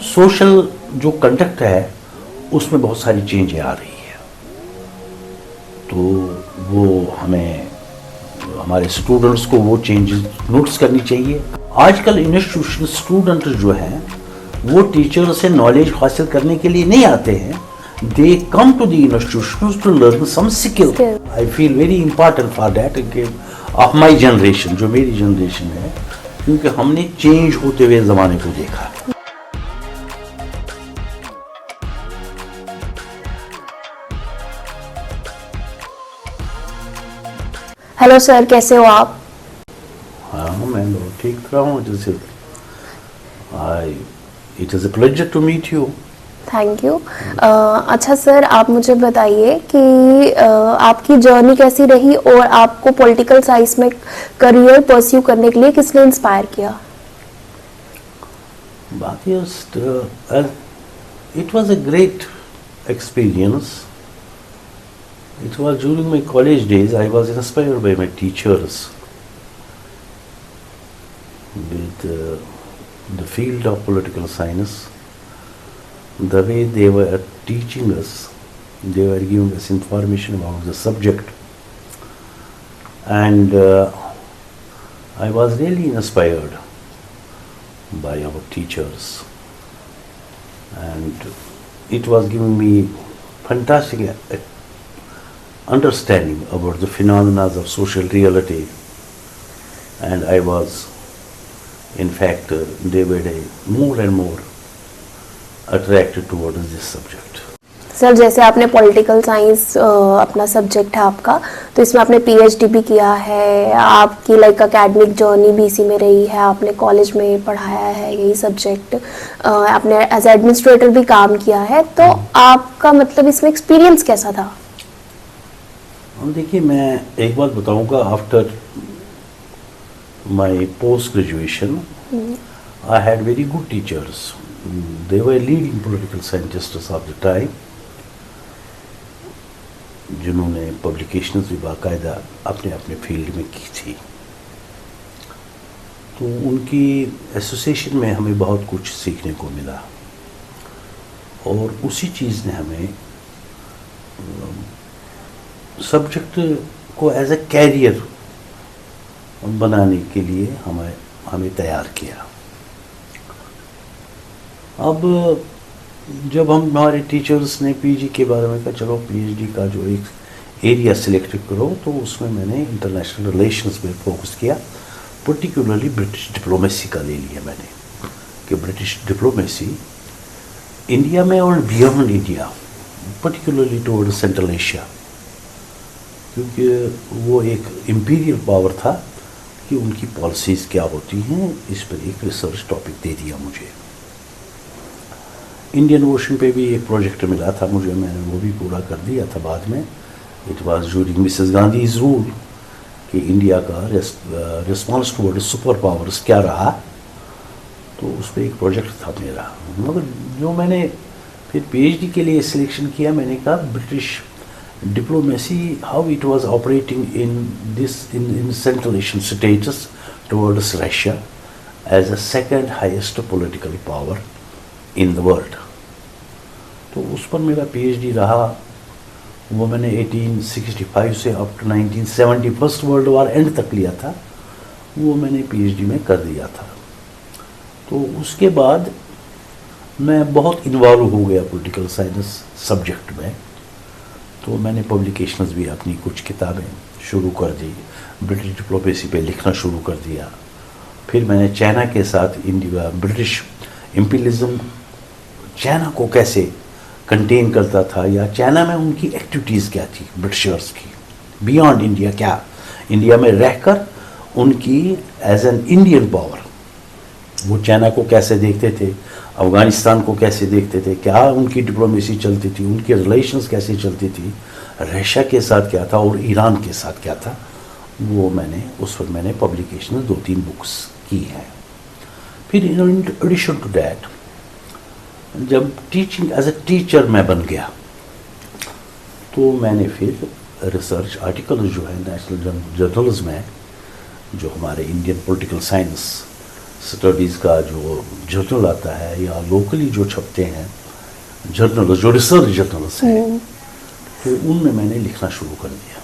Social जो conduct है उसमें बहुत सारी चेंजें आ रही है, तो वो हमें हमारे स्टूडेंट्स को वो चेंजेस नोटिस करनी चाहिए। आजकल इंस्टीट्यूशन स्टूडेंट जो हैं वो टीचर से नॉलेज हासिल करने के लिए नहीं आते हैं, they come to the institution to learn some skill. I feel very important for that of my generation, जो मेरी जनरेशन है, क्योंकि हमने चेंज होते हुए ज़माने को देखा। हेलो सर, कैसे हो आप? हाँ, मैं ठीक रहा हूँ। It is a pleasure to meet you. Thank you. अच्छा सर, आप मुझे बताइए कि आपकी जर्नी कैसी रही और आपको पॉलिटिकल साइंस में करियर परस्यू करने के लिए किसने इंस्पायर किया? बात ये, it was a great experience. It was during my college days. I was inspired by my teachers with the field of political science. The way they were teaching us, they were giving us information about the subject, and I was really inspired by our teachers, and it was giving me fantastic understanding about the phenomena of social reality, and I was in fact day by day more and more attracted towards this subject. Sir, जैसे आपने political science अपना subject है आपका, तो इसमें आपने PhD भी किया है, आपकी लाइक एकेडमिक जर्नी भी इसी में रही है, आपने कॉलेज में पढ़ाया है यही सब्जेक्ट, आपने एज एडमिनिस्ट्रेटर भी काम किया है, तो आपका मतलब इसमें एक्सपीरियंस कैसा था? देखिए, मैं एक बात बताऊंगा, after my post graduation I had very good teachers, they were leading political scientists of the time, जिन्होंने पब्लिकेशंस भी बाकायदा अपने अपने फील्ड में की थी। तो उनकी एसोसिएशन में हमें बहुत कुछ सीखने को मिला, और उसी चीज़ ने हमें सब्जेक्ट को एज ए कैरियर बनाने के लिए हमें तैयार किया। अब जब हमारे टीचर्स ने पीजी के बारे में कहा, चलो पीएचडी का जो एक एरिया सिलेक्ट करो, तो उसमें मैंने इंटरनेशनल रिलेशंस में फोकस किया, पर्टिकुलरली ब्रिटिश डिप्लोमेसी का ले लिया मैंने, कि ब्रिटिश डिप्लोमेसी इंडिया में और beyond India, particularly toward central Asia, क्योंकि वो एक इम्पीरियल पावर था कि उनकी पॉलिसीज़ क्या होती हैं, इस पर एक रिसर्च टॉपिक दे दिया मुझे। इंडियन ओशन पे भी एक प्रोजेक्ट मिला था मुझे, मैंने वो भी पूरा कर दिया था बाद में। It was during Mrs Gandhi's rule कि इंडिया का रिस्पॉन्स टुवर्ड सुपर पावर्स क्या रहा, तो उस पर एक प्रोजेक्ट था मेरा। मगर जो मैंने फिर पीएचडी के लिए सिलेक्शन किया, मैंने कहा British diplomacy, how it was operating in Central Asian status towards Russia as a second highest political power in the world. तो उस पर मेरा पीएचडी रहा, वो मैंने 1865 से up to 1970 first world war end तक लिया था, वो मैंने पीएचडी में कर दिया था। तो उसके बाद मैं बहुत इन्वॉल्व हो गया पॉलिटिकल साइंस सब्जेक्ट में, तो मैंने पब्लिकेशंस भी अपनी कुछ किताबें शुरू कर दी, ब्रिटिश डिप्लोमेसी पे लिखना शुरू कर दिया। फिर मैंने चाइना के साथ इंडिया ब्रिटिश इम्पीरियलिज्म चाइना को कैसे कंटेन करता था, या चाइना में उनकी एक्टिविटीज़ क्या थी ब्रिटिशर्स की, बियॉन्ड इंडिया, क्या इंडिया में रहकर उनकी एज एन इंडियन पावर वो चाइना को कैसे देखते थे, अफ़गानिस्तान को कैसे देखते थे, क्या उनकी डिप्लोमेसी चलती थी, उनके रिलेशंस कैसे चलती थी, रशिया के साथ क्या था और ईरान के साथ क्या था, वो मैंने उस पर मैंने पब्लिकेशन 2-3 बुक्स की हैं। फिर इन एडिशन टू दैट, जब टीचिंग एज ए टीचर मैं बन गया, तो मैंने फिर रिसर्च आर्टिकल जो है नेशनल जर्नल्स में, जो हमारे इंडियन पॉलिटिकल साइंस स्टडीज़ का जो जर्नल आता है या लोकली जो छपते हैं जर्नल, जो रिसर्च जर्नल्स हैं, तो उनमें मैंने लिखना शुरू कर दिया।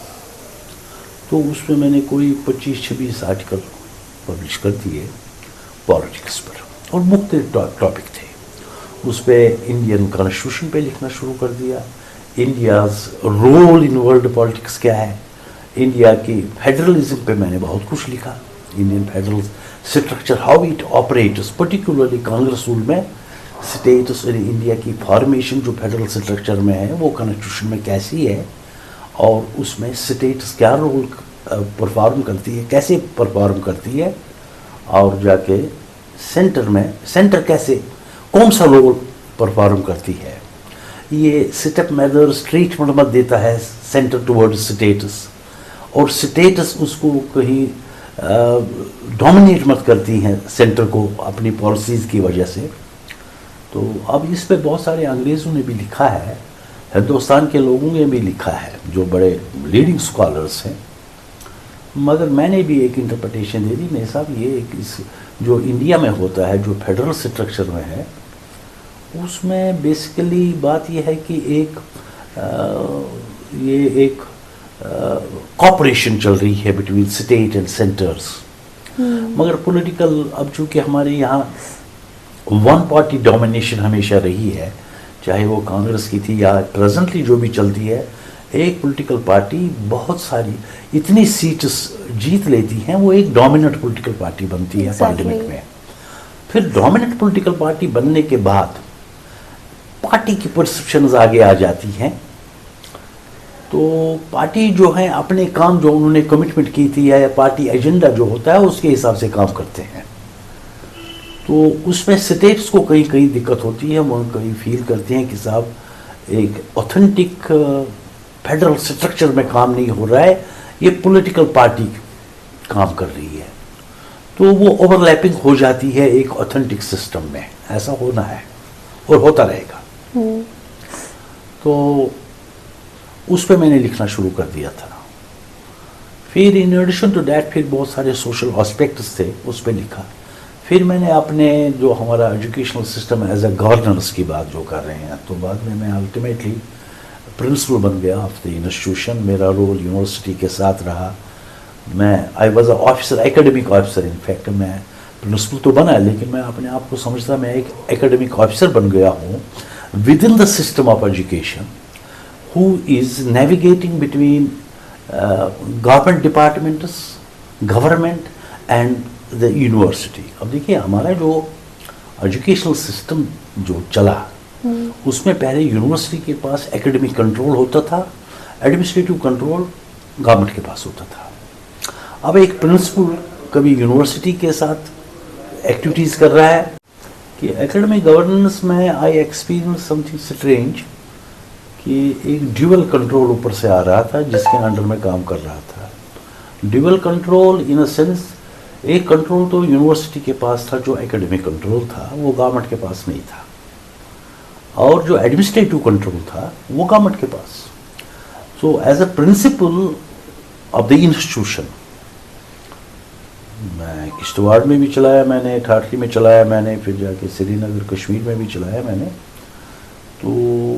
तो उसमें मैंने कोई 25-26 आर्टिकल पब्लिश कर दिए पॉलिटिक्स पर, और मुख्तलिफ टॉपिक थे। उस पर इंडियन कॉन्स्टिट्यूशन पे लिखना शुरू कर दिया, India's role in world politics क्या है, इंडिया की फेडरलिज्म पे मैंने बहुत कुछ लिखा, Indian federal structure, how it operates, particularly Congress rule में स्टेट्स इन इंडिया की फॉर्मेशन जो फेडरल स्ट्रक्चर में है वो कॉन्स्टिट्यूशन में कैसी है, और उसमें स्टेट्स क्या रोल परफॉर्म करती है, कैसे परफॉर्म करती है, और जाके सेंटर में सेंटर कैसे कौन सा रोल परफॉर्म करती है। ये सेटअप मेजर्स ट्रीटमेंट मत देता है सेंटर टुवर्ड्स स्टेटस, और स्टेटस उसको कहीं डोमिनेट मत करती हैं सेंटर को अपनी पॉलिसीज़ की वजह से। तो अब इस पे बहुत सारे अंग्रेज़ों ने भी लिखा है, हिंदुस्तान के लोगों ने भी लिखा है जो बड़े लीडिंग स्कॉलर्स हैं, मगर मैंने भी एक इंटरप्रिटेशन दे दी। मेरे साहब ये इस जो इंडिया में होता है, जो फेडरल स्ट्रक्चर में है, उसमें बेसिकली बात ये है कि ये एक कॉपरेशन चल रही है बिटवीन स्टेट एंड सेंटर्स, मगर पॉलिटिकल अब चूँकि हमारे यहाँ वन पार्टी डोमिनेशन हमेशा रही है, चाहे वो कांग्रेस की थी या प्रेजेंटली जो भी चलती है, एक पॉलिटिकल पार्टी बहुत सारी इतनी सीट्स जीत लेती हैं, वो एक डोमिनेंट पॉलिटिकल पार्टी बनती है पार्लियामेंट में। फिर डोमिनेंट पॉलिटिकल पार्टी बनने के बाद पार्टी की परसेप्शंस आगे आ जाती हैं, तो पार्टी जो है अपने काम जो उन्होंने कमिटमेंट की थी या पार्टी एजेंडा जो होता है उसके हिसाब से काम करते हैं। तो उसमें स्टेट्स को कहीं कहीं दिक्कत होती है, वो कहीं फील करते हैं कि साहब एक ऑथेंटिक फेडरल स्ट्रक्चर में काम नहीं हो रहा है, ये पॉलिटिकल पार्टी काम कर रही है, तो वो ओवरलैपिंग हो जाती है एक ऑथेंटिक सिस्टम में। ऐसा होना है और होता रहेगा। तो उस पर मैंने लिखना शुरू कर दिया था। फिर इन एडिशन टू दैट फिर बहुत सारे सोशल एस्पेक्ट्स थे, उस पर लिखा। फिर मैंने अपने जो हमारा educational system as a governance की बात जो कर रहे हैं, तो बाद में मैं अल्टीमेटली प्रिंसिपल बन गया ऑफ द इंस्टीट्यूशन। मेरा रोल यूनिवर्सिटी के साथ रहा। मैं I was a officer, academic officer. In fact मैं प्रिंसिपल तो बना, लेकिन मैं अपने आप को समझता मैं एक एकेडमिक ऑफिसर बन गया हूँ with in the system of education, who is navigating between government departments, government and the university। अब देखिए हमारा जो एजुकेशनल सिस्टम जो चला, उसमें पहले यूनिवर्सिटी के पास एकेडमिक कंट्रोल होता था, एडमिनिस्ट्रेटिव कंट्रोल गवर्नमेंट के पास होता था। अब एक प्रिंसिपल कभी यूनिवर्सिटी के साथ एक्टिविटीज़ कर रहा है कि एकेडमिक गवर्नेंस में आई एक्सपीरियंस समथिंग स्ट्रेंज कि एक ड्यूअल कंट्रोल ऊपर से आ रहा था जिसके अंडर में काम कर रहा था। Dual control in a sense, एक कंट्रोल तो यूनिवर्सिटी के पास था जो एकेडमिक कंट्रोल था, वो गवर्नमेंट के पास नहीं था, और जो एडमिनिस्ट्रेटिव कंट्रोल था वो गवर्नमेंट के पास। So as a principal of the institution, मैं किश्तवाड़ में भी चलाया मैंने, ठाठली में चलाया मैंने, फिर जाके श्रीनगर कश्मीर में भी चलाया मैंने, तो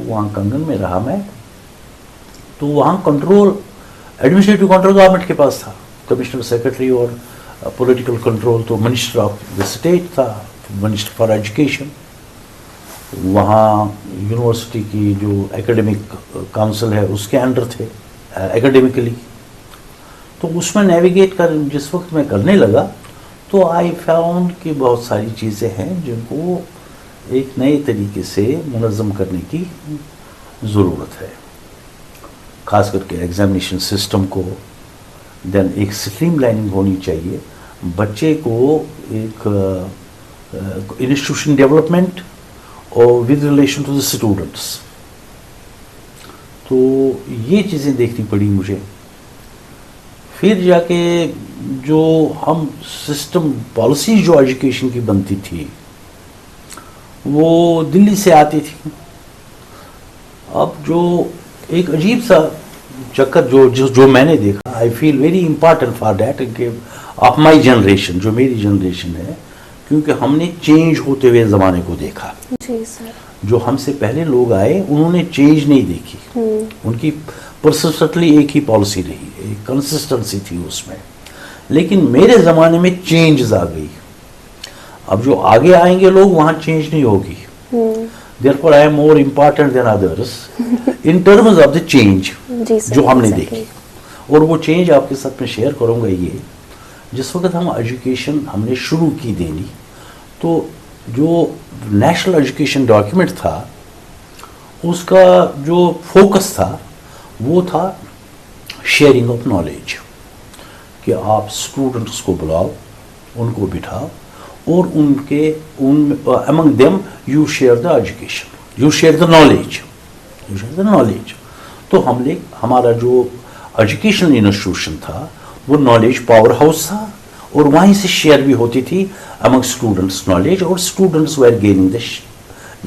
वहाँ कंगन में रहा मैं। तो वहाँ कंट्रोल, एडमिनिस्ट्रेटिव कंट्रोल गवर्नमेंट के पास था, कमिश्नर सेक्रेटरी, और पॉलिटिकल कंट्रोल तो मिनिस्टर ऑफ द स्टेट था, मिनिस्टर फॉर एजुकेशन। वहाँ यूनिवर्सिटी की जो एकेडमिक काउंसिल है उसके अंडर थे एकेडमिकली। तो उसमें नेविगेट कर जिस वक्त मैं करने लगा, तो आई फाउंड कि बहुत सारी चीज़ें हैं जिनको एक नए तरीके से मुनज़्ज़म करने की ज़रूरत है, ख़ास करके एग्ज़ामिनेशन सिस्टम को। देन एक स्ट्रीमलाइनिंग होनी चाहिए, बच्चे को एक इंस्टीट्यूशन डेवलपमेंट और with relation to the students. तो ये चीज़ें देखनी पड़ी मुझे। फिर जाके जो हम सिस्टम पॉलिसी जो एजुकेशन की बनती थी वो दिल्ली से आती थी। अब जो एक अजीब सा चक्कर जो मैंने देखा, आई feel very important for that of my generation, जो मेरी जनरेशन है, क्योंकि हमने चेंज होते हुए ज़माने को देखा। जी सर। जो हमसे पहले लोग आए उन्होंने चेंज नहीं देखी, उनकी परसिस्टेंटली एक ही पॉलिसी रही, एक कंसिस्टेंसी थी उसमें। लेकिन मेरे ज़माने में चेंज आ गई। अब जो आगे आएंगे लोग वहाँ चेंज नहीं होगी। Therefore, I am more important than others in terms of the change जो हमने देखी। और वो चेंज आपके साथ में शेयर करूँगा। ये जिस वक्त हम एजुकेशन हमने शुरू की देनी, तो जो नेशनल एजुकेशन डॉक्यूमेंट था उसका जो फोकस था वो था शेयरिंग ऑफ नॉलेज, कि आप स्टूडेंट्स को बुलाओ, उनको बिठाओ और among them you share the education, you share the knowledge, तो हमारा जो एजुकेशनल इंस्टीट्यूशन था वो नॉलेज पावर हाउस था और वहीं से शेयर भी होती थी among स्टूडेंट्स नॉलेज, और students were gaining the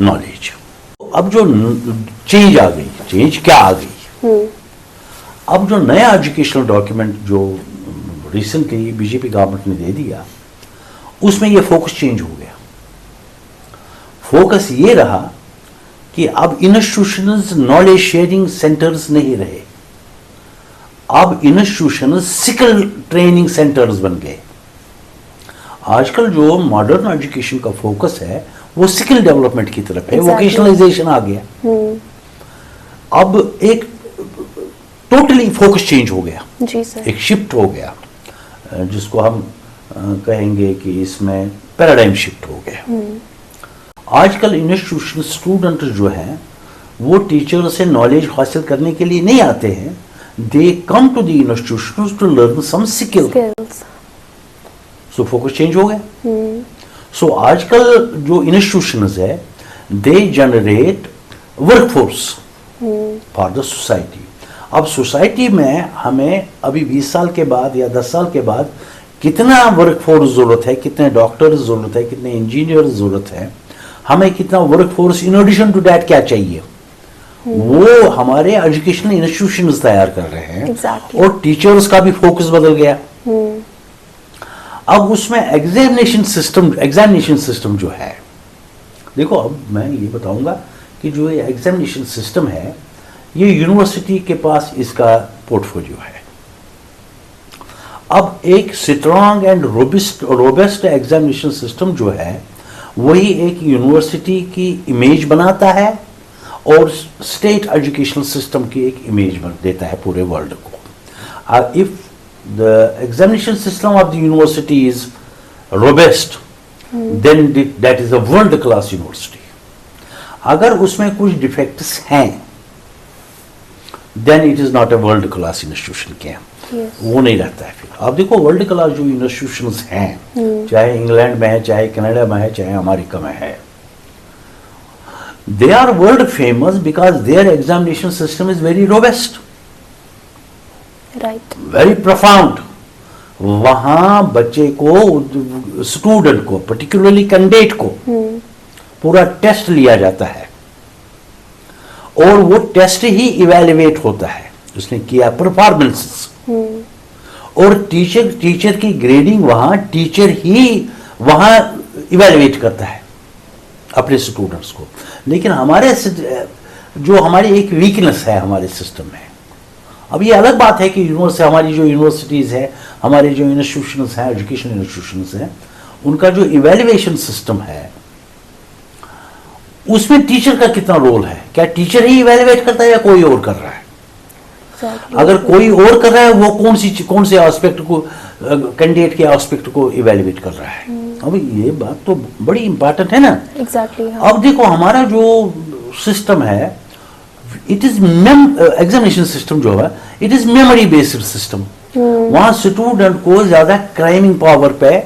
knowledge. अब जो चेंज आ गई, चेंज क्या आ गई, अब जो नया एजुकेशनल डॉक्यूमेंट जो रिसेंटली बीजेपी गवर्नमेंट ने दे दिया, उसमें ये फोकस चेंज हो गया। फोकस ये रहा कि अब इंस्टीट्यूशंस नॉलेज शेयरिंग सेंटर्स नहीं रहे, अब इंस्टीट्यूशंस स्किल ट्रेनिंग सेंटर्स बन गए। आजकल जो मॉडर्न एजुकेशन का फोकस है वो स्किल डेवलपमेंट की तरफ है, वोकेशनलाइजेशन आ गया। अब एक टोटली फोकस चेंज हो गया, जी सर। एक शिफ्ट हो गया, जिसको हम कहेंगे कि इसमें पैराडाइम शिफ्ट हो गया। आजकल इंस्टीट्यूशन स्टूडेंट जो हैं वो टीचर से नॉलेज हासिल करने के लिए नहीं आते हैं, they come to the institution to learn some skills. So focus change हो गया। सो आजकल जो इंस्टीट्यूशंस है they generate workforce for the society. अब सोसाइटी में हमें अभी 20 साल के बाद या 10 साल के बाद कितना वर्कफोर्स ज़रूरत है, कितने डॉक्टर्स ज़रूरत है, कितने इंजीनियर ज़रूरत है, हमें कितना workforce in addition to that क्या चाहिए, वो हमारे एजुकेशनल इंस्टीट्यूशंस तैयार कर रहे हैं। और टीचर्स का भी फोकस बदल गया। अब उसमें एग्जामिनेशन सिस्टम जो है, देखो अब मैं ये बताऊंगा कि जो ये एग्जामिनेशन सिस्टम है ये यूनिवर्सिटी के पास इसका पोर्टफोलियो है। अब एक strong and robust examination system जो है वही एक यूनिवर्सिटी की इमेज बनाता है और स्टेट एजुकेशनल सिस्टम की एक इमेज देता है पूरे वर्ल्ड को। If the examination system of the university is robust then that is a world class university. अगर उसमें कुछ डिफेक्ट्स हैं then it is not a world class institution. क्या वो नहीं रहता है। फिर आप देखो वर्ल्ड क्लास जो इंस्टीट्यूशंस हैं, चाहे इंग्लैंड में है, चाहे कनाडा में है, चाहे अमेरिका में है, they are world famous because their examination system is very robust, right, very profound। वहां बच्चे को, स्टूडेंट को, पर्टिकुलरली कैंडिडेट को पूरा टेस्ट लिया जाता है और वो टेस्ट ही इवैल्यूएट होता है, उसने किया परफॉर्मेंस। और टीचर की ग्रेडिंग वहां टीचर ही वहां इवैल्यूएट करता है अपने स्टूडेंट्स को। लेकिन हमारे जो हमारी एक वीकनेस है हमारे सिस्टम में, अब ये अलग बात है कि हमारी जो यूनिवर्सिटीज़ है, हमारे जो इंस्टीट्यूशंस हैं, एजुकेशन इंस्टीट्यूशंस हैं, उनका जो इवैल्यूएशन सिस्टम है उसमें टीचर का कितना रोल है। क्या टीचर ही इवैल्यूएट करता है या कोई और कर रहा है? अगर कोई और कर रहा है वो कौन से एस्पेक्ट को, कैंडिडेट के एस्पेक्ट को इवैल्यूएट कर रहा है? अब ये बात तो बड़ी इंपॉर्टेंट है ना। एग्जैक्टली। अब देखो हमारा जो सिस्टम है, इट इज एग्जामिनेशन सिस्टम जो है it is memory based system. वहां स्टूडेंट को ज्यादा क्राइमिंग पावर पे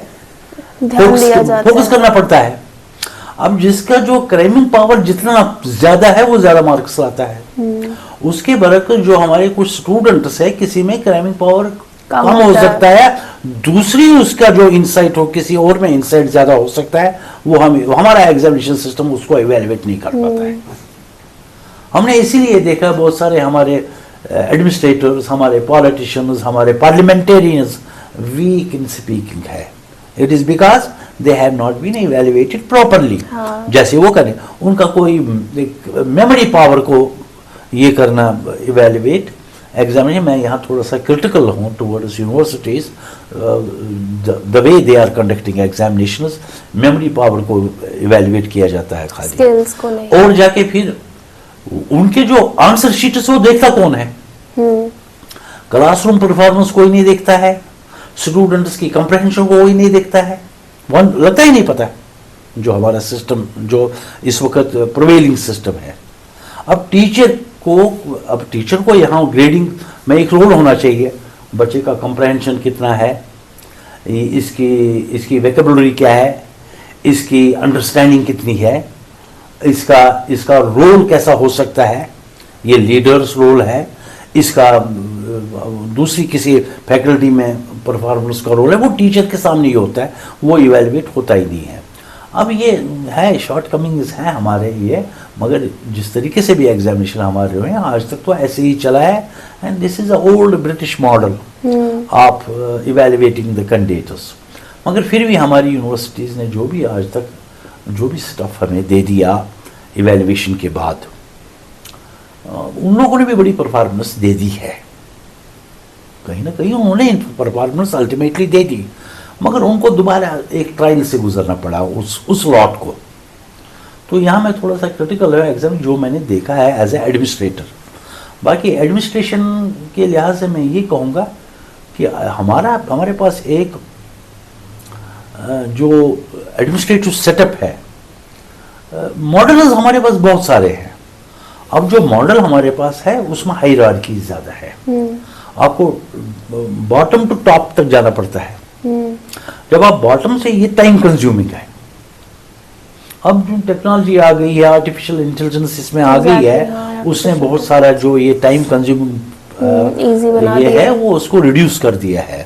फोकस करना पड़ता है। अब जिसका जो क्राइमिंग पावर जितना ज्यादा है वो ज्यादा मार्क्स लाता है। उसके बरक्स जो हमारे कुछ स्टूडेंट्स है किसी में क्राइमिंग पावर कम हो सकता है, दूसरी उसका जो इंसाइट हो किसी और में इंसाइट ज्यादा हो सकता है, वो हमारा एग्जामिनेशन सिस्टम उसको इवैल्यूएट नहीं कर पाता है। हमने इसीलिए देखा बहुत सारे हमारे एडमिनिस्ट्रेटर्स, हमारे पॉलिटिशियंस, हमारे पार्लियामेंटेरियंस वीक इन स्पीकिंग है। It is because they have not been evaluated properly. हाँ। जैसे वो करें, उनका कोई मेमोरी पावर को ये करना इवेल्युएट एग्जामिनेशन, मैं यहाँ थोड़ा सा क्रिटिकल हूँ towards universities, the way they are conducting examinations, memory power को इवेल्युएट किया जाता है खाली, स्किल्स को नहीं। और जाके फिर उनके जो आंसर शीट्स वो देखता कौन है? क्लासरूम परफॉर्मेंस कोई नहीं देखता है, स्टूडेंट्स की कंप्रहेंशन को कोई नहीं देखता है, वन लगता ही नहीं पता जो हमारा सिस्टम जो इस वक्त प्रिवेलिंग सिस्टम है। अब टीचर को यहाँ ग्रेडिंग में एक रोल होना चाहिए, बच्चे का कंप्रहेंशन कितना है, इसकी वेकेबुलरी क्या है, इसकी अंडरस्टैंडिंग कितनी है, इसका रोल कैसा हो सकता है, ये लीडर्स रोल है, इसका दूसरी किसी फैकल्टी में परफॉर्मेंस का रोल है, वो टीचर के सामने ही होता है, वो इवेल्युएट होता ही नहीं है। अब ये है शॉर्ट कमिंग्स हैं हमारे ये, मगर जिस तरीके से भी एग्जामिनेशन हमारे हुए हैं आज तक तो ऐसे ही चला है, and this is a old British model of evaluating the candidates. मगर फिर भी हमारी यूनिवर्सिटीज़ ने जो भी आज तक जो भी स्टफ हमें दे दिया इवेल्युएशन के बाद, उन लोगों ने भी बड़ी परफॉर्मेंस दे दी है, कहीं ना कहीं उन्होंने परफॉर्मेंस अल्टीमेटली दे दी, मगर उनको दोबारा एक ट्रायल से गुजरना पड़ा उस लॉट को। तो यहाँ मैं थोड़ा सा क्रिटिकल है एग्जाम जो मैंने देखा है एज ए एडमिनिस्ट्रेटर। बाकी एडमिनिस्ट्रेशन के लिहाज से मैं ये कहूँगा कि हमारे पास एक जो एडमिनिस्ट्रेटिव सेटअप है, मॉडल्स हमारे पास बहुत सारे हैं। अब जो मॉडल हमारे पास है उसमें हायरार्की ज़्यादा है, आपको बॉटम टू टॉप तक जाना पड़ता है। जब आप बॉटम से, ये टाइम कंज्यूमिंग है। अब जो टेक्नोलॉजी आ गई है, आर्टिफिशियल इंटेलिजेंस इसमें आ गई है, उसने बहुत सारा जो ये टाइम कंज्यूमिंग ये है वो उसको रिड्यूस कर दिया है।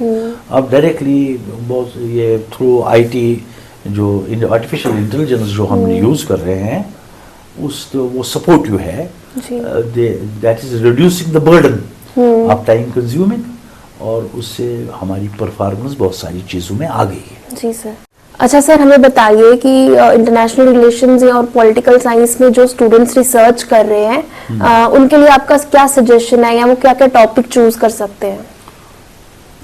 अब डायरेक्टली बहुत ये थ्रू आईटी जो आर्टिफिशियल इंटेलिजेंस जो हम यूज कर रहे हैं वो सपोर्टिव है, that is reducing the burden of time consuming, और उससे हमारी परफॉर्मेंस बहुत सारी चीज़ों में आ गई है। जी सर। अच्छा सर, हमें बताइए कि इंटरनेशनल रिलेशंस और पॉलिटिकल साइंस में जो स्टूडेंट्स रिसर्च कर रहे हैं उनके लिए आपका क्या सजेशन है, या वो क्या क्या टॉपिक चूज कर सकते हैं?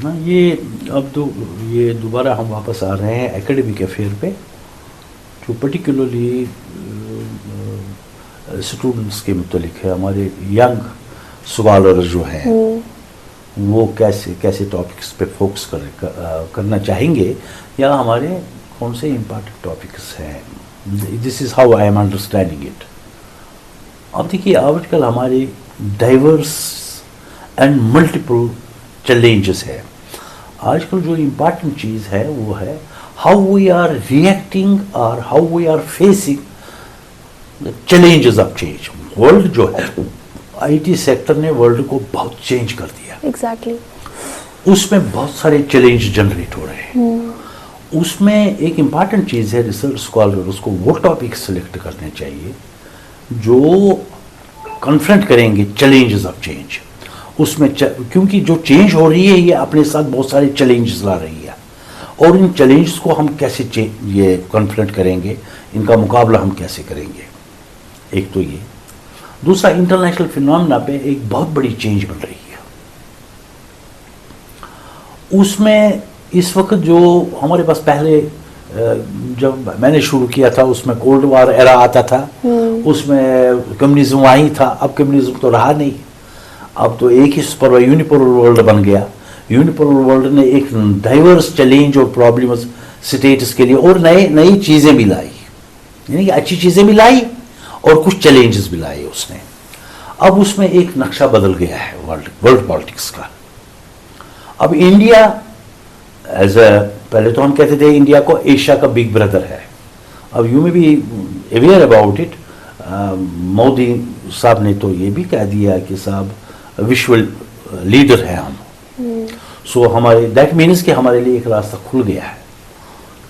ना ये अब तो ये दोबारा हम वापस आ रहे हैं एकेडमिक अफेयर पे, जो पर्टिकुलरली स्टूडेंट्स के मुतलिक है। हमारे यंग स्कॉलर जो हैं वो कैसे टॉपिक्स पे फोकस करना चाहेंगे, या हमारे कौन से इम्पॉर्टेंट टॉपिक्स हैं। This is how I am understanding it. अब देखिए आजकल हमारे डाइवर्स एंड मल्टीपल चैलेंजेस है। आजकल जो इम्पॉर्टेंट चीज़ है वो है हाउ वी आर रिएक्टिंग और how we are facing challenges of change. World जो है, आईटी सेक्टर ने वर्ल्ड को बहुत चेंज कर दिया। एग्जैक्टली उसमें बहुत सारे चैलेंज जनरेट हो रहे हैं। उसमें एक इम्पॉर्टेंट चीज़ है रिसर्च स्कॉलर उसको वो टॉपिक सेलेक्ट करने चाहिए जो कन्फ्रंट करेंगे चैलेंजेस ऑफ चेंज। उसमें क्योंकि जो चेंज हो रही है ये अपने साथ बहुत सारे चैलेंजेस ला रही है, और इन चैलेंजेस को हम कैसे ये कन्फ्रंट करेंगे, इनका मुकाबला हम कैसे करेंगे। एक तो ये, दूसरा इंटरनेशनल फिनोमेना पे एक बहुत बड़ी चेंज बन रही है। उसमें इस वक्त जो हमारे पास पहले जब मैंने शुरू किया था उसमें कोल्ड वार एरा आता था, उसमें कम्युनिज्म वहीं था। अब कम्युनिज्म तो रहा नहीं, अब तो एक ही यूनिपोलर वर्ल्ड बन गया। यूनिपोलर वर्ल्ड ने एक डाइवर्स चैलेंज और प्रॉब्लम्स स्टेट्स के लिए और नई चीज़ें भी लाई, यानी कि अच्छी चीज़ें भी लाई और कुछ चैलेंजेस भी लाए उसने। अब उसमें एक नक्शा बदल गया है वर्ल्ड पॉलिटिक्स का। अब इंडिया पहले तो हम कहते थे इंडिया को एशिया का बिग ब्रदर है। अब यू में भी अवेयर अबाउट इट, मोदी साहब ने तो ये भी कह दिया कि साहब विश्व लीडर है हम। सो हमारे दैट मीन्स कि हमारे लिए एक रास्ता खुल गया है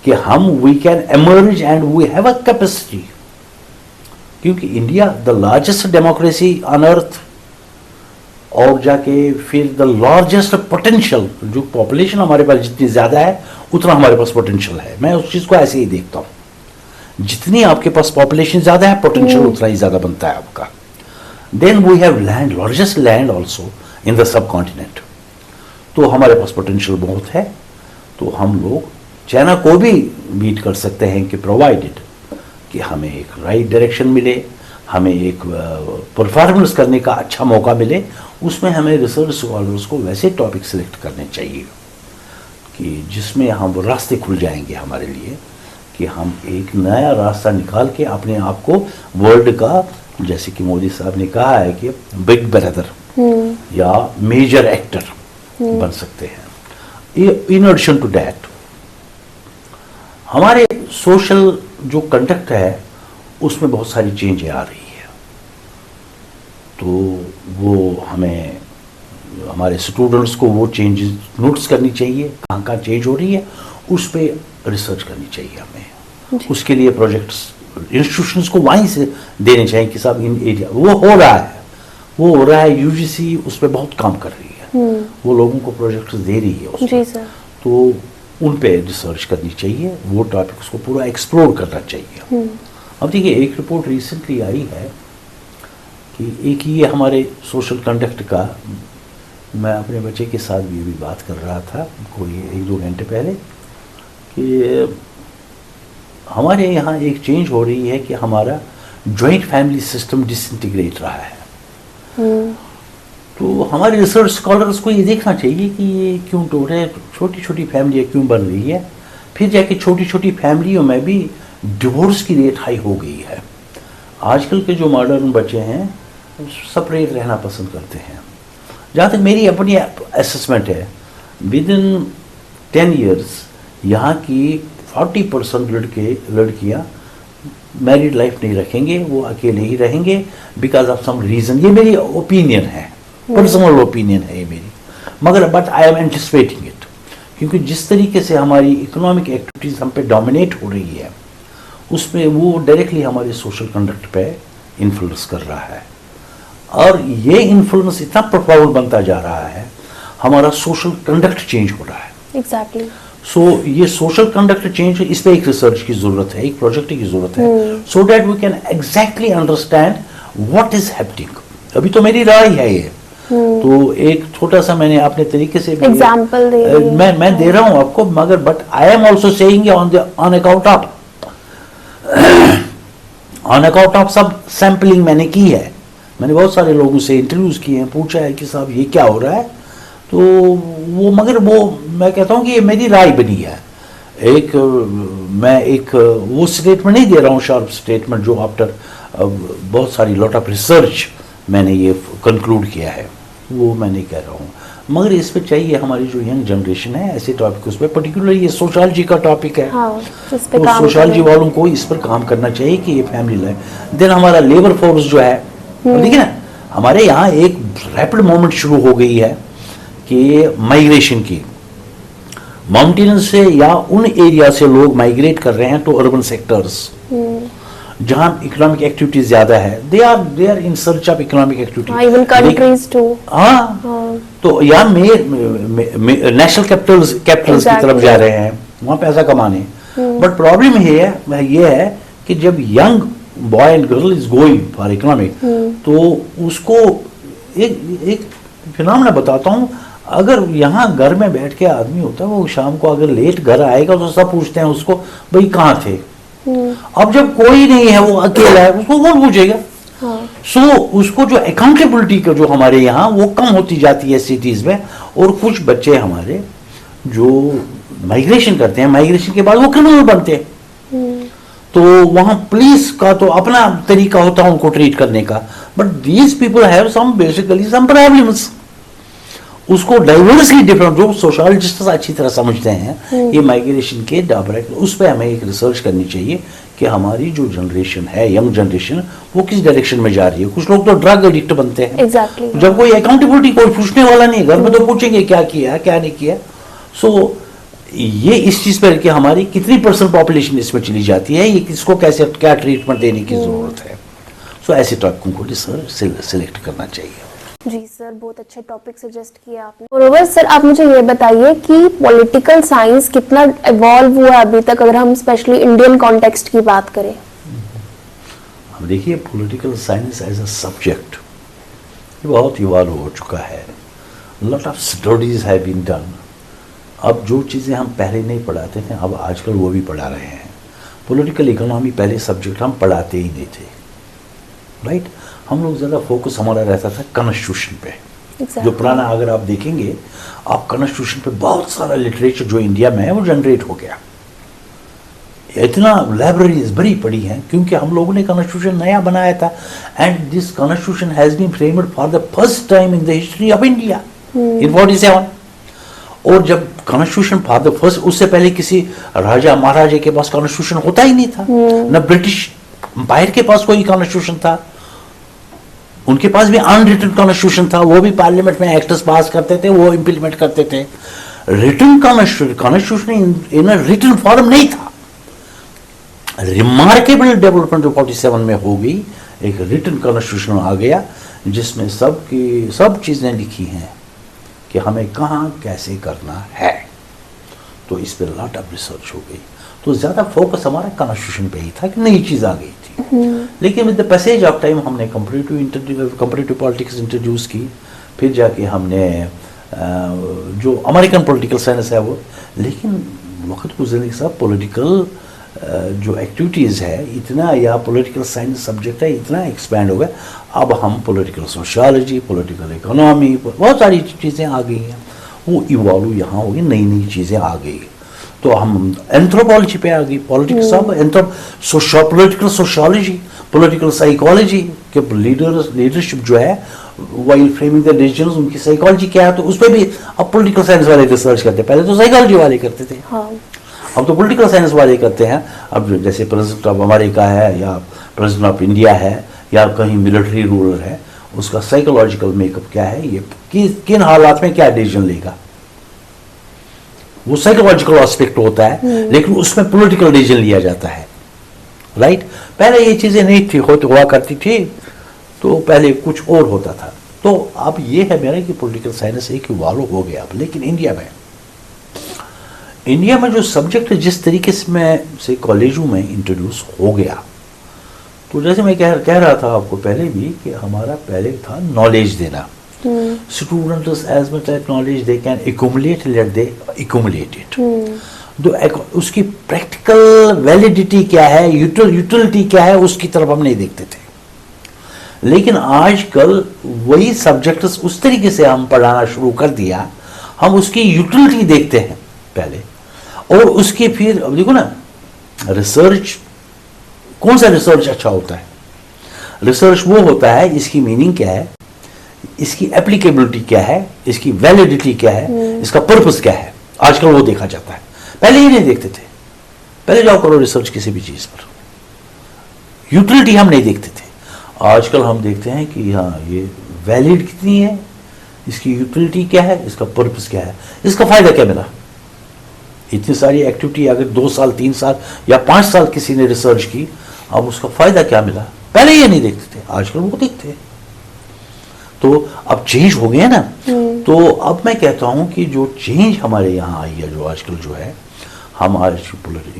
कि हम we can emerge and we have a capacity, क्योंकि India the largest democracy on earth और जाके फिर द लार्जेस्ट पोटेंशियल, जो पॉपुलेशन हमारे पास जितनी ज़्यादा है उतना हमारे पास पोटेंशियल है। मैं उस चीज़ को ऐसे ही देखता हूँ, जितनी आपके पास पॉपुलेशन ज़्यादा है पोटेंशियल उतना ही ज़्यादा बनता है आपका। Then we have land, largest land also in the subcontinent, तो हमारे पास पोटेंशियल बहुत है। तो हम लोग चाइना को भी बीट कर सकते हैं कि प्रोवाइडेड कि हमें एक राइट डायरेक्शन मिले, हमें एक परफॉर्मेंस करने का अच्छा मौका मिले। उसमें हमें रिसर्च स्कॉलर्स को वैसे टॉपिक सेलेक्ट करने चाहिए कि जिसमें हम रास्ते खुल जाएंगे हमारे लिए, कि हम एक नया रास्ता निकाल के अपने आप को वर्ल्ड का, जैसे कि मोदी साहब ने कहा है कि बिग ब्रदर या मेजर एक्टर बन सकते हैं। इन एडिशन टू दैट हमारे सोशल जो कंडक्ट है उसमें बहुत सारी चेंजें आ रही है, तो वो हमें, हमारे स्टूडेंट्स को वो चेंजेस नोट्स करनी चाहिए, कहाँ कहाँ चेंज हो रही है उस पर रिसर्च करनी चाहिए हमें। उसके लिए प्रोजेक्ट्स इंस्टीट्यूशंस को वहीं से देने चाहिए कि साहब इन एरिया वो हो रहा है, यूजीसी उस पर बहुत काम कर रही है, वो लोगों को प्रोजेक्ट्स दे रही है जी सर। तो उन पे रिसर्च करनी चाहिए, वो टॉपिक उसको पूरा एक्सप्लोर करना चाहिए। अब देखिए, एक रिपोर्ट रिसेंटली आई है कि एक ये हमारे सोशल कंडक्ट का, मैं अपने बच्चे के साथ भी अभी बात कर रहा था कोई 1-2 घंटे पहले, कि हमारे यहाँ एक चेंज हो रही है कि हमारा जॉइंट फैमिली सिस्टम डिसइंटीग्रेट रहा है। तो हमारे रिसर्च स्कॉलर्स को ये देखना चाहिए कि ये क्यों टूट रहे, छोटी छोटी फैमिलियाँ क्यों बन रही है, फिर जाके छोटी छोटी फैमिलियों में भी डिवोर्स की रेट हाई हो गई है। आजकल के जो मॉडर्न बच्चे हैं सेपरेट रहना पसंद करते हैं। जहाँ तक मेरी अपनी असेसमेंट है, विद इन 10 ईयर्स यहाँ की 40% लड़कियाँ मैरिड लाइफ नहीं रखेंगे, वो अकेले ही रहेंगे बिकॉज ऑफ सम रीज़न। ये मेरी ओपिनियन है, पर्सनल ओपिनियन है ये मेरी, मगर but I am anticipating it, क्योंकि जिस तरीके से हमारी इकोनॉमिक एक्टिविटीज़ हम पे डोमिनेट हो रही है उसमें वो डायरेक्टली हमारे सोशल कंडक्ट पे इन्फ्लुएंस कर रहा है, और ये इन्फ्लुएंस इतना प्रोफाउंड बनता जा रहा है, हमारा सोशल कंडक्ट चेंज हो रहा है। एग्जैक्टली। सो ये सोशल कंडक्ट चेंज, इस पे एक रिसर्च की जरूरत है, एक प्रोजेक्ट की जरूरत है, so that we can exactly understand what is happening. अभी तो मेरी राय है ये, तो एक छोटा सा मैंने अपने तरीके से एग्जांपल मैं दे रहा हूं आपको, मगर but I am also saying on account of सब सैंपलिंग मैंने की है। मैंने बहुत सारे लोगों से इंटरव्यूज किए हैं, पूछा है कि साहब ये क्या हो रहा है, तो वो, मगर वो मैं कहता हूँ कि ये मेरी राय बनी है। मैं एक वो स्टेटमेंट नहीं दे रहा हूँ, शार्प स्टेटमेंट जो आफ्टर बहुत सारी लॉट ऑफ रिसर्च मैंने ये कंक्लूड किया है, वो मैं नहीं कह रहा हूँ। मगर इस पे चाहिए हमारी जो यंग जनरेशन है ऐसे टॉपिक उस पर, पर्टिकुलरली ये सोशोलॉजी का टॉपिक है, हाँ, तो सोशोलॉजी वालों को इस पर काम करना चाहिए कि ये फैमिली लाइफ। देन हमारा लेबर फोर्स जो है, देखिए ना, हमारे यहाँ एक रैपिड मूवमेंट शुरू हो गई है कि माइग्रेशन की, माउंटेन से या उन एरिया से लोग माइग्रेट कर रहे हैं टू अर्बन सेक्टर्स जहां इकोनॉमिक एक्टिविटीज ज्यादा है। They are in search of economic activity, even countries too. हाँ, तो यहाँ नेशनल कैपिटल्स की तरफ जा रहे हैं, वहां पैसा कमाने। बट प्रॉब्लम ये है कि जब young boy and girl is going for economic, तो उसको एक फिनोमेना बताता हूँ, अगर यहाँ घर में बैठ के आदमी होता है, वो शाम को अगर लेट घर आएगा तो सब पूछते हैं उसको, भाई कहाँ थे। अब जब कोई नहीं है, वो अकेला है, उसको कौन पूछेगा। सो उसको जो अकाउंटेबिलिटी का जो हमारे यहाँ वो कम होती जाती है सिटीज में, और कुछ बच्चे हमारे जो माइग्रेशन करते हैं, माइग्रेशन के बाद वो क्रिमिनल बनते हैं। तो वहां पुलिस का तो अपना तरीका होता है उनको ट्रीट करने का, but these people have some basically some problems. उसको डाइवर्सली डिफरेंट, जो सोशोलॉजिस्ट अच्छी तरह समझते हैं ये माइग्रेशन के डायरेक्ट, उस पर हमें एक रिसर्च करनी चाहिए कि हमारी जो जनरेशन है, यंग जनरेशन, वो किस डायरेक्शन में जा रही है। कुछ लोग तो ड्रग एडिक्ट बनते हैं। exactly. जब कोई अकाउंटेबिलिटी, कोई पूछने वाला नहीं, घर में तो पूछेंगे क्या किया क्या नहीं किया। सो ये इस चीज पर कि हमारी कितनी % पॉपुलेशन इसमें चली जाती है, ये किसको कैसे क्या ट्रीटमेंट देने की जरूरत है। सो ऐसे टॉपिकों को रिसर्च सिलेक्ट करना चाहिए। जी सर, बहुत अच्छे टॉपिक सजेस्ट किया आपने। मोरोवर सर, आप मुझे ये बताइए कि पॉलिटिकल साइंस कितना इवॉल्व हुआ अभी तक, अगर हम स्पेशली इंडियन कॉन्टेक्स्ट की बात करें। अब देखिए, political science as a subject ये बहुत इवॉल्व हो चुका है। Lot of studies have been done. अब जो चीज़ें हम पहले नहीं पढ़ाते थे, अब आजकल वो भी पढ़ा रहे हैं। पॉलिटिकल इकोनॉमी पहले सब्जेक्ट हम पढ़ाते ही नहीं थे, राइट। हम लोग ज़्यादा फोकस हमारा रहता था कॉन्स्टिट्यूशन पे। जो पुराना अगर आप देखेंगे, आप कॉन्स्टिट्यूशन पे बहुत सारा लिटरेचर जो इंडिया में है वो जनरेट हो गया। इतना लाइब्रेरीज बड़ी पड़ी हैं क्योंकि हम लोगों ने कॉन्स्टिट्यूशन नया बनाया था। And this constitution has been framed for the first time in the history of India in 47। और जब कॉन्स्टिट्यूशन फॉर द फर्स्ट, उससे पहले किसी राजा महाराजा के पास कॉन्स्टिट्यूशन होता ही नहीं था, न ब्रिटिश एम्पायर के पास कोई कॉन्स्टिट्यूशन था। उनके पास भी अनरिटन कॉन्स्टिट्यूशन था, वो भी पार्लियामेंट में एक्ट्स पास करते थे, वो इंप्लीमेंट करते थे। Written constitution in written form नहीं था। रिमार्केबल डेवलपमेंट जो 47 में हो गई, एक रिटन कॉन्स्टिट्यूशन आ गया जिसमें सब चीजें लिखी हैं कि हमें कहाँ कैसे करना है। तो इस पर लॉट ऑफ रिसर्च हो गई। तो ज़्यादा फोकस हमारा कॉन्स्टिट्यूशन पे ही था कि नई चीज़ आ गई थी। लेकिन with the passage of time हमने कंपैरेटिव पॉलिटिक्स इंट्रोड्यूस की। फिर जाके हमने जो अमेरिकन पॉलिटिकल साइंस है वो। लेकिन वक्त गुजरने के साथ पॉलिटिकल जो एक्टिविटीज़ है इतना, या पॉलिटिकल साइंस सब्जेक्ट है इतना एक्सपैंड हो गया। अब हम पॉलिटिकल सोशियोलॉजी, पॉलिटिकल इकोनॉमी, बहुत सारी चीज़ें आ गई हैं। वो इवॉल्व यहाँ हो गई, नई नई चीज़ें आ गई। तो हम एंथ्रोपोलॉजी पे आ गई, politics of political sociology, political psychology के लीडरशिप जो है वाइल फ्रेमिंग द डिसीजंस, उनकी साइकोलॉजी क्या है, तो उस पर भी अब पॉलिटिकल साइंस वाले रिसर्च करते हैं। पहले तो साइकोलॉजी वाले करते थे, हाँ। अब तो पॉलिटिकल साइंस वाले करते हैं। अब जैसे प्रेसिडेंट ऑफ अमेरिका है या प्रेसिडेंट ऑफ इंडिया है या कहीं मिलिट्री रूलर है, उसका साइकोलॉजिकल मेकअप क्या है, ये किन हालात में क्या डिसीजन लेगा, वो साइकोलॉजिकल एस्पेक्ट होता है। लेकिन उसमें पॉलिटिकल डिसीजन लिया जाता है, राइट। पहले ये चीजें नहीं थी, हुआ करती थी, तो पहले कुछ और होता था। तो अब ये है मेरा कि पॉलिटिकल साइंस एक इवॉल्व हो गया। अब लेकिन इंडिया में जो सब्जेक्ट जिस तरीके से कॉलेजों में इंट्रोड्यूस हो गया, तो जैसे मैं कह रहा था आपको पहले भी कि हमारा पहले था नॉलेज देना। Students as much as knowledge they can accumulate, let they accumulate it. उसकी प्रैक्टिकल वैलिडिटी क्या है, यूटिलिटी क्या है, उसकी तरफ हम नहीं देखते थे। लेकिन आजकल वही सब्जेक्ट्स उस तरीके से हम पढ़ाना शुरू कर दिया, हम उसकी यूटिलिटी देखते हैं पहले, और उसके फिर अब देखो ना, रिसर्च, कौन सा रिसर्च अच्छा होता है? रिसर्च वो होता है इसकी मीनिंग क्या है, इसकी एप्लीकेबिलिटी क्या है, इसकी वैलिडिटी क्या है, इसका पर्पस क्या है। आजकल वो देखा जाता है, पहले ही नहीं देखते थे। पहले जाओ करो रिसर्च किसी भी चीज पर, यूटिलिटी हम नहीं देखते थे। आजकल हम देखते हैं कि हाँ ये वैलिड कितनी है, इसकी यूटिलिटी क्या है, इसका पर्पस क्या है, इसका फायदा क्या मिला। इतनी सारी एक्टिविटी अगर 2 साल 3 साल या 5 साल किसी ने रिसर्च की, अब उसका फायदा क्या मिला, पहले ये नहीं देखते थे, आजकल वो देखते हैं। तो अब चेंज हो गया ना। तो अब मैं कहता हूं कि जो चेंज हमारे यहाँ आई है, जो आजकल जो है, हम आज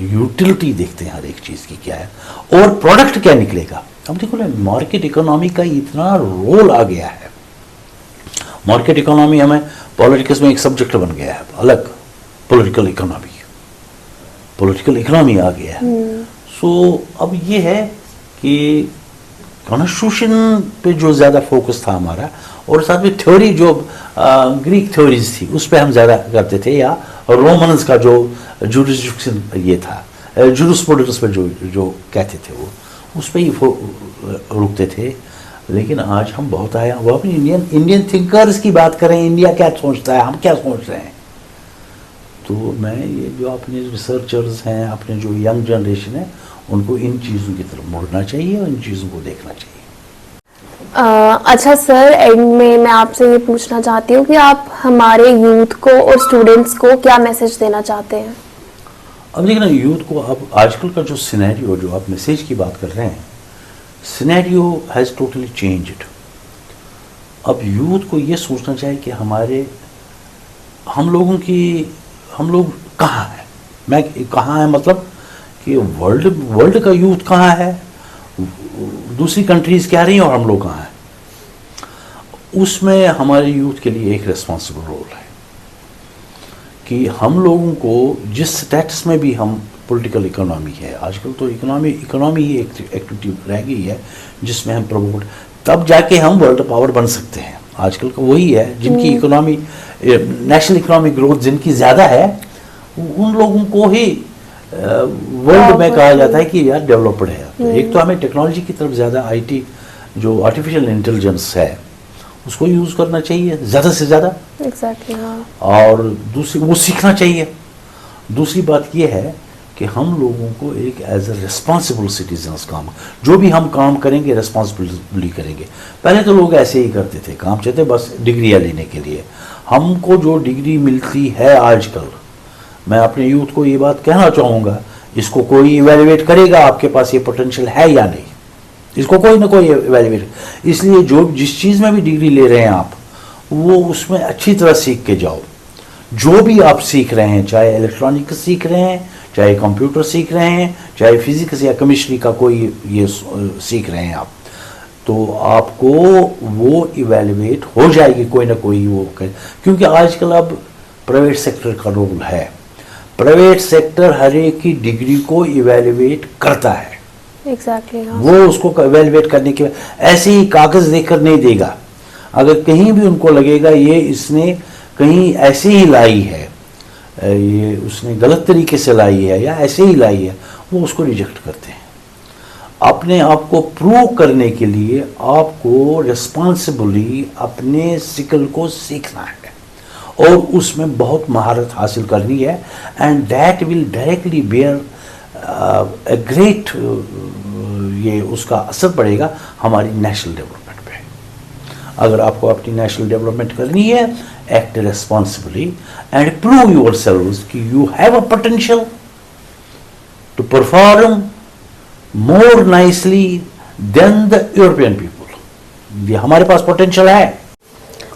यूटिलिटी देखते हैं हर एक चीज की क्या है और प्रोडक्ट क्या निकलेगा। अब देखो ना, मार्केट इकोनॉमी का इतना रोल आ गया है। मार्केट इकोनॉमी हमें पॉलिटिक्स में एक सब्जेक्ट बन गया है अलग, पॉलिटिकल इकोनॉमी आ गया है। सो अब ये है कि कॉन्स्टिट्यूशन पे जो ज़्यादा फोकस था हमारा, और साथ में थ्योरी जो ग्रीक थ्योरीज थी उस पर हम ज़्यादा करते थे, या रोमन्स का जो जुरिस्डिक्शन ये था, जुरिस्प्रूडेंस पे जो कहते थे वो उस पर ही रुकते थे। लेकिन आज हम बहुत आए, वो अपनी इंडियन थिंकर्स की बात करें, इंडिया क्या सोचता है, हम क्या सोच रहे हैं। तो मैं ये जो अपने रिसर्चर्स हैं, अपने जो यंग जनरेशन है, उनको इन चीज़ों की तरफ मुड़ना चाहिए और इन चीज़ों को देखना चाहिए। अच्छा सर, एंड में मैं आपसे ये पूछना चाहती हूँ कि आप हमारे यूथ को और स्टूडेंट्स को क्या मैसेज देना चाहते हैं? अब देखना, यूथ को अब आजकल का जो सिनेरियो, जो आप मैसेज की बात कर रहे हैं, सिनेरियो हैज़ टोटली चेंज्ड। अब यूथ को ये सोचना चाहिए कि हम लोग कहाँ हैं। मैं कहाँ है मतलब कि वर्ल्ड का यूथ कहाँ है, दूसरी कंट्रीज क्या रही हैं और हम लोग कहाँ हैं। उसमें हमारे यूथ के लिए एक रिस्पॉन्सिबल रोल है कि हम लोगों को जिस स्टेटस में भी हम पॉलिटिकल इकोनॉमी है, आजकल तो इकोनॉमी ही एक एक्टिविटी रह गई है जिसमें हम प्रमोट, तब जाके हम वर्ल्ड पावर बन सकते हैं। आजकल का वही है, जिनकी इकोनॉमी नेशनल इकोनॉमिक ग्रोथ जिनकी ज़्यादा है उन लोगों को ही वर्ल्ड में कहा जाता है कि यार डेवलप्ड है। एक तो हमें टेक्नोलॉजी की तरफ ज़्यादा आईटी जो आर्टिफिशियल इंटेलिजेंस है उसको यूज़ करना चाहिए ज़्यादा से ज़्यादा। एग्जैक्टली हाँ। और दूसरी वो सीखना चाहिए। दूसरी बात ये है कि हम लोगों को एक एज ए रिस्पॉन्सिबल सिटीजन्स काम, जो भी हम काम करेंगे रिस्पॉन्सिबली करेंगे। पहले तो लोग ऐसे ही करते थे, काम चाहते बस डिग्रियाँ लेने के लिए। हमको जो डिग्री मिलती है आजकल, मैं अपने यूथ को ये बात कहना चाहूँगा, इसको कोई इवेल्युएट करेगा आपके पास ये पोटेंशियल है या नहीं, इसको कोई ना कोई इवेल्युएट। इसलिए जो जिस चीज़ में भी डिग्री ले रहे हैं आप, वो उसमें अच्छी तरह सीख के जाओ। जो भी आप सीख रहे हैं, चाहे इलेक्ट्रॉनिक सीख रहे हैं, चाहे कंप्यूटर सीख रहे हैं, चाहे फिजिक्स या केमिस्ट्री का कोई ये सीख रहे हैं आप, तो आपको वो इवेल्युएट हो जाएगी कोई ना कोई वो क्योंकि आजकल अब प्राइवेट सेक्टर का रोल है। प्राइवेट सेक्टर हर एक की डिग्री को इवेल्युएट करता है। एग्जैक्टली हाँ। वो उसको इवेल्युएट करने के ऐसे ही कागज देकर नहीं देगा। अगर कहीं भी उनको लगेगा ये इसने कहीं ऐसे ही लाई है, ये उसने गलत तरीके से लाई है या ऐसे ही लाई है, वो उसको रिजेक्ट करते हैं। अपने आप को प्रूव करने के लिए आपको रिस्पॉन्सिबली अपने स्किल को सीखना है और उसमें बहुत महारत हासिल करनी है। And that will directly bear a great, ये उसका असर पड़ेगा हमारी नेशनल डेवलपमेंट पे। अगर आपको अपनी नेशनल डेवलपमेंट करनी है, act responsibly and prove yourselves कि you have a potential to perform more nicely than the European people. ये हमारे पास पोटेंशियल है।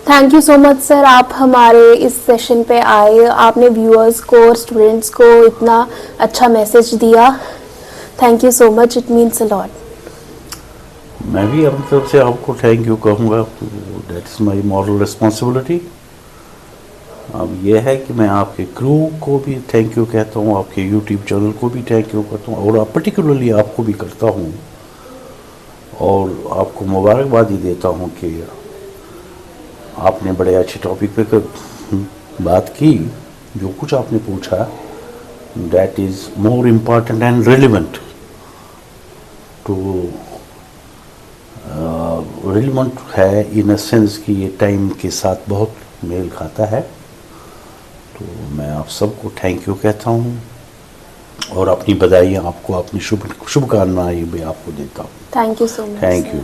Thank you so much sir, आप हमारे इस सेशन पे आए, आपने व्यूअर्स को और स्टूडेंट्स को इतना अच्छा मैसेज दिया। Thank you so much, it means a lot. मैं भी अपनी तरफ से आपको थैंक यू कहूँगा, that is my moral responsibility. अब यह है कि मैं आपके क्रू को भी थैंक यू कहता हूँ, आपके यूट्यूब चैनल को भी थैंक यू करता हूँ और पर्टिकुलरली आपको भी करता हूँ और आपको मुबारकबादी देता हूँ कि आपने बड़े अच्छे टॉपिक पे बात की। जो कुछ आपने पूछा that is more important and relevant to relevant है इन अ सेंस कि ये टाइम के साथ बहुत मेल खाता है। तो मैं आप सबको थैंक यू कहता हूँ और अपनी बधाइयाँ आपको, अपनी शुभकामनाएं भी आपको देता हूँ। Thank you so much. Thank you.